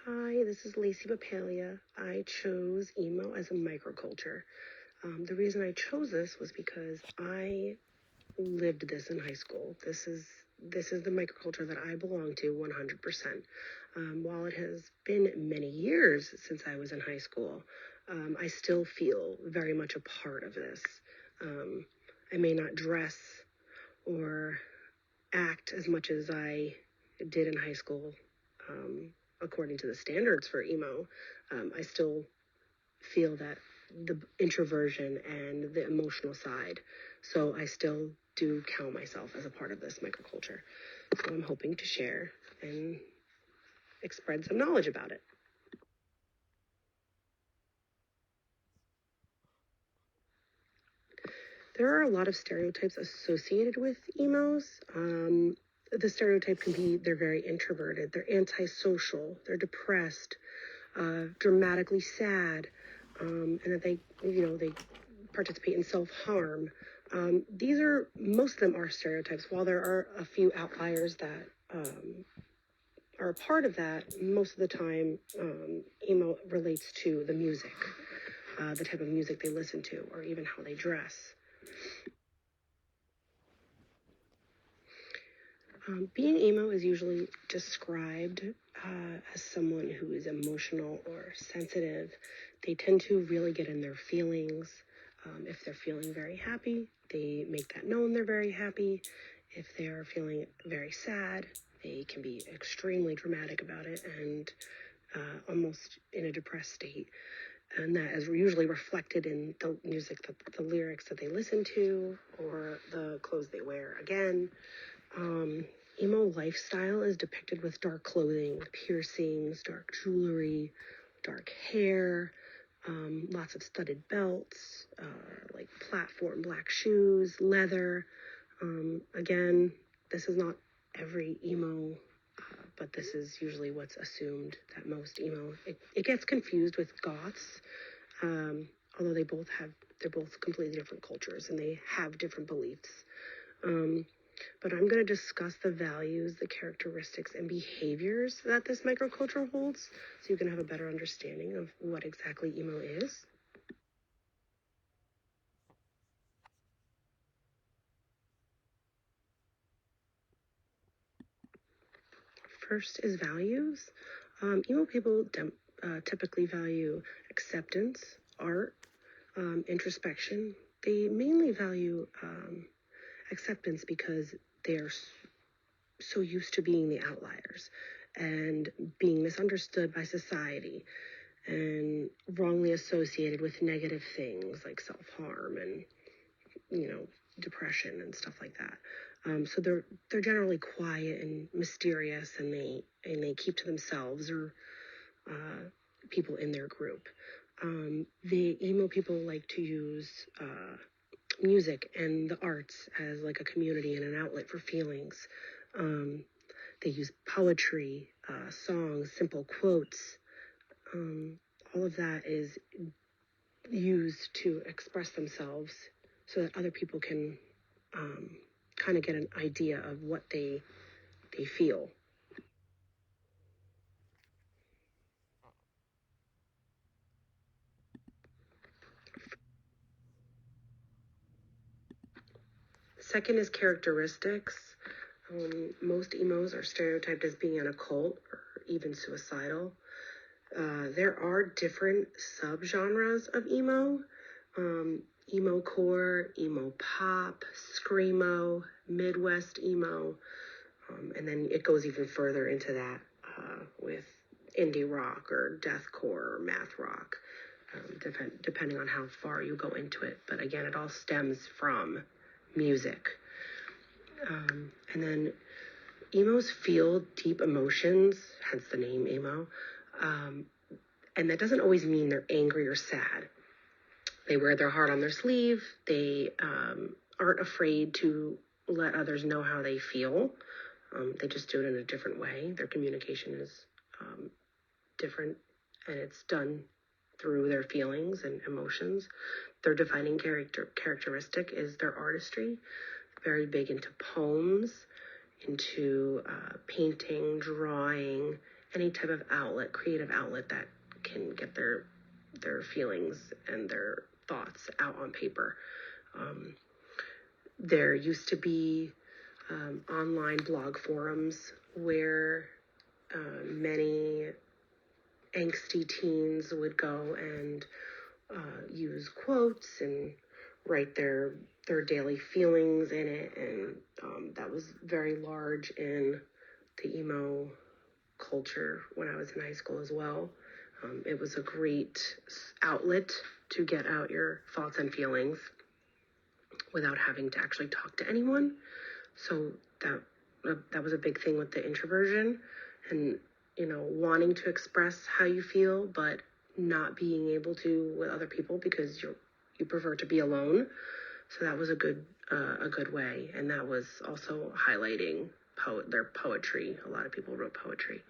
Hi, this is Lacey Papalia. I chose emo as a microculture. The reason I chose this was because I lived this in high school. This is the microculture that I belong to 100%. While it has been many years since I was in high school, I still feel very much a part of this. I may not dress or act as much as I did in high school, according to the standards for emo. I still feel that the introversion and the emotional side. So I still do count myself as a part of this microculture. So I'm hoping to share and spread some knowledge about it. There are a lot of stereotypes associated with emos. The stereotype can be they're very introverted, they're antisocial, they're depressed, dramatically sad, and that they participate in self-harm. Most of them are stereotypes. While there are a few outliers that are a part of that, most of the time, emo relates to the music, the type of music they listen to, or even how they dress. Being emo is usually described as someone who is emotional or sensitive. They tend to really get in their feelings. If they're feeling very happy, they make that known they're very happy. If they are feeling very sad, they can be extremely dramatic about it and almost in a depressed state. And that is usually reflected in the music, the lyrics that they listen to, or the clothes they wear. Again, emo lifestyle is depicted with dark clothing, piercings, dark jewelry, dark hair, lots of studded belts, like platform black shoes, leather. Again, this is not every emo, but this is usually what's assumed that most emo. It gets confused with goths, although they're both completely different cultures and they have different beliefs. But I'm going to discuss the values, the characteristics, and behaviors that this microculture holds so you can have a better understanding of what exactly emo is. First is values. Emo people typically value acceptance, art, introspection. They mainly value acceptance because they're so used to being the outliers and being misunderstood by society and wrongly associated with negative things like self-harm and, depression and stuff like that. So they're generally quiet and mysterious, and they keep to themselves or people in their group. The emo people like to use music and the arts as like a community and an outlet for feelings. They use poetry, songs, simple quotes. All of that is used to express themselves so that other people can kind of get an idea of what they feel. Second is characteristics. Most emos are stereotyped as being in a cult or even suicidal. There are different subgenres of emo. Emo core, emo pop, screamo, Midwest emo, and then it goes even further into that with indie rock or deathcore or math rock, depending on how far you go into it. But again, it all stems from music. And then emos feel deep emotions, hence the name emo. And that doesn't always mean they're angry or sad. They wear their heart on their sleeve. They aren't afraid to let others know how they feel. They just do it in a different way. Their communication is different, and it's done through their feelings and emotions. Their defining characteristic is their artistry. Very big into poems, into painting, drawing, any type of outlet, creative outlet that can get their feelings and their thoughts out on paper. There used to be online blog forums where many angsty teens would go and use quotes and write their daily feelings in it, and that was very large in the emo culture when I was in high school as well. It was a great outlet to get out your thoughts and feelings without having to actually talk to anyone. So that was a big thing with the introversion, and wanting to express how you feel, but not being able to with other people because you prefer to be alone. So that was a good way, and that was also highlighting their poetry. A lot of people wrote poetry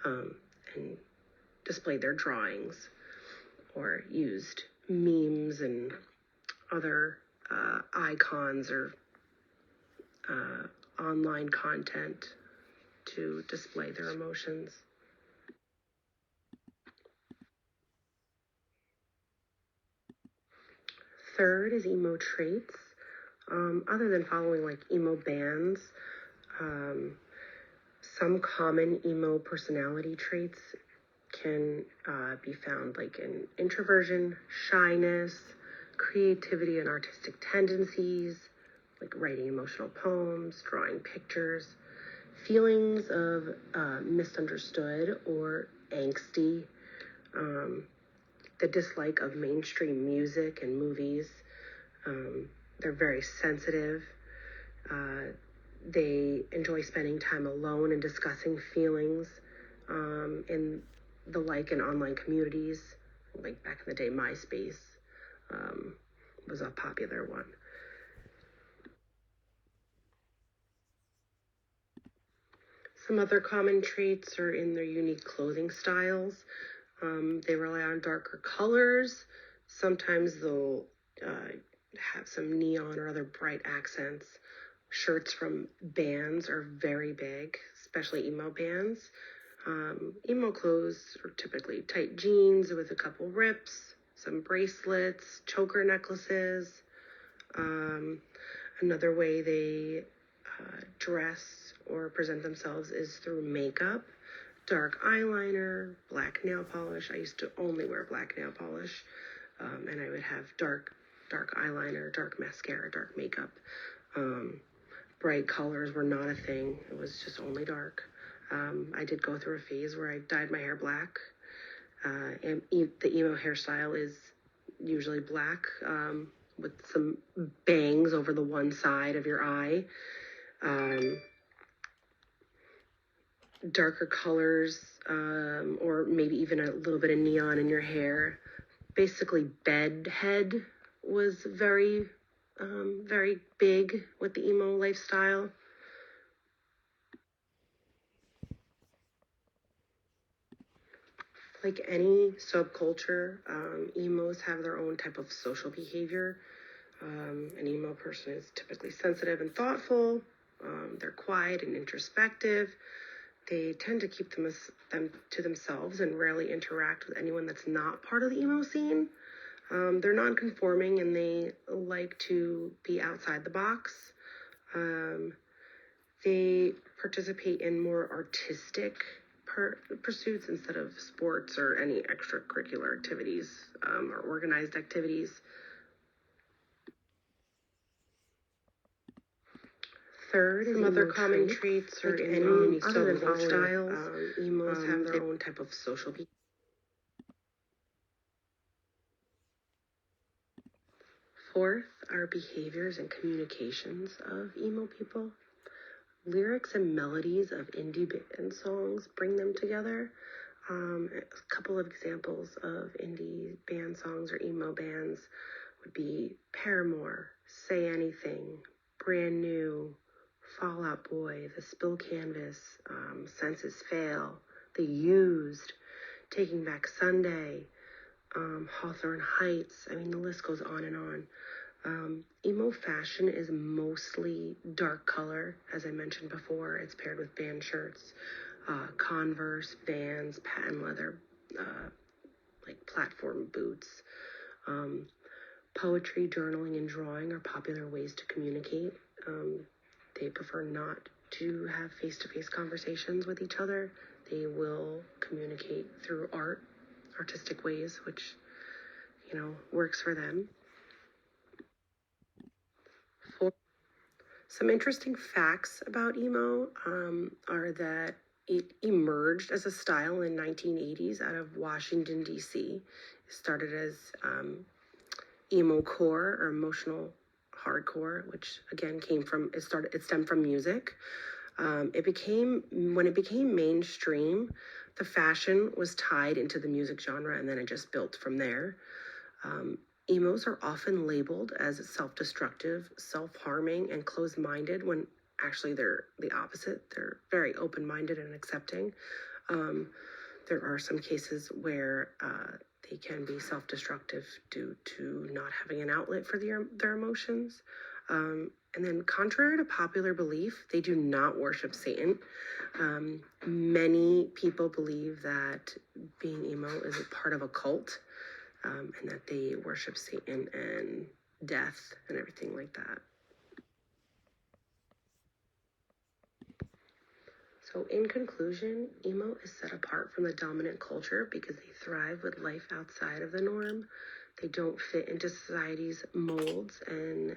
and displayed their drawings or used memes and other icons or online content to display their emotions. Third is emo traits. Other than following like emo bands, some common emo personality traits can be found like in introversion, shyness, creativity and artistic tendencies, like writing emotional poems, drawing pictures, feelings of misunderstood or angsty, the dislike of mainstream music and movies. They're very sensitive. They enjoy spending time alone and discussing feelings in in online communities. Like back in the day, MySpace was a popular one. Some other common traits are in their unique clothing styles. They rely on darker colors. Sometimes they'll have some neon or other bright accents. Shirts from bands are very big, especially emo bands. Emo clothes are typically tight jeans with a couple rips, some bracelets, choker necklaces. Another way they dress or present themselves is through makeup, dark eyeliner, black nail polish. I used to only wear black nail polish, and I would have dark eyeliner, dark mascara, dark makeup. Bright colors were not a thing. It was just only dark. I did go through a phase where I dyed my hair black, and the emo hairstyle is usually black with some bangs over the one side of your eye. Darker colors, or maybe even a little bit of neon in your hair. Basically, bedhead was very big with the emo lifestyle. Like any subculture, emos have their own type of social behavior. An emo person is typically sensitive and thoughtful. They're quiet and introspective. They tend to keep them to themselves and rarely interact with anyone that's not part of the emo scene. They're non-conforming and they like to be outside the box. They participate in more artistic pursuits instead of sports or any extracurricular activities or organized activities. Third, some other common traits are in any other than styles. Emos have their own type of social behavior. Fourth are behaviors and communications of emo people. Lyrics and melodies of indie band songs bring them together. A couple of examples of indie band songs or emo bands would be Paramore, Say Anything, Brand New, Fall Out Boy, The Spill Canvas, Senses Fail, The Used, Taking Back Sunday, Hawthorne Heights. I mean, the list goes on and on. Emo fashion is mostly dark color. As I mentioned before, it's paired with band shirts. Converse, Vans, patent leather, like platform boots. Poetry, journaling, and drawing are popular ways to communicate. They prefer not to have face-to-face conversations with each other. They will communicate through artistic ways, which, works for them. Some interesting facts about emo are that it emerged as a style in 1980s out of Washington, D.C. It started as emo core or emotional hardcore, which again it stemmed from music. When it became mainstream, the fashion was tied into the music genre, and then it just built from there. Emos are often labeled as self-destructive, self-harming, and closed-minded when actually they're the opposite. They're very open-minded and accepting. There are some cases where they can be self-destructive due to not having an outlet for their emotions. And then contrary to popular belief, they do not worship Satan. Many people believe that being emo is a part of a cult, and that they worship Satan and death and everything like that. So in conclusion, emo is set apart from the dominant culture because they thrive with life outside of the norm. They don't fit into society's molds, and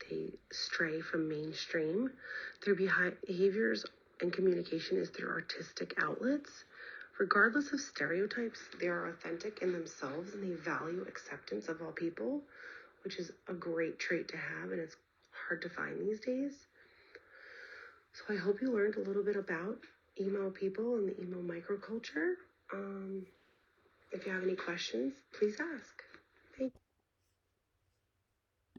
they stray from mainstream. Their behaviors and communication is through artistic outlets. Regardless of stereotypes, they are authentic in themselves, and they value acceptance of all people, which is a great trait to have, and it's hard to find these days. So I hope you learned a little bit about emo people and the emo microculture. If you have any questions, please ask.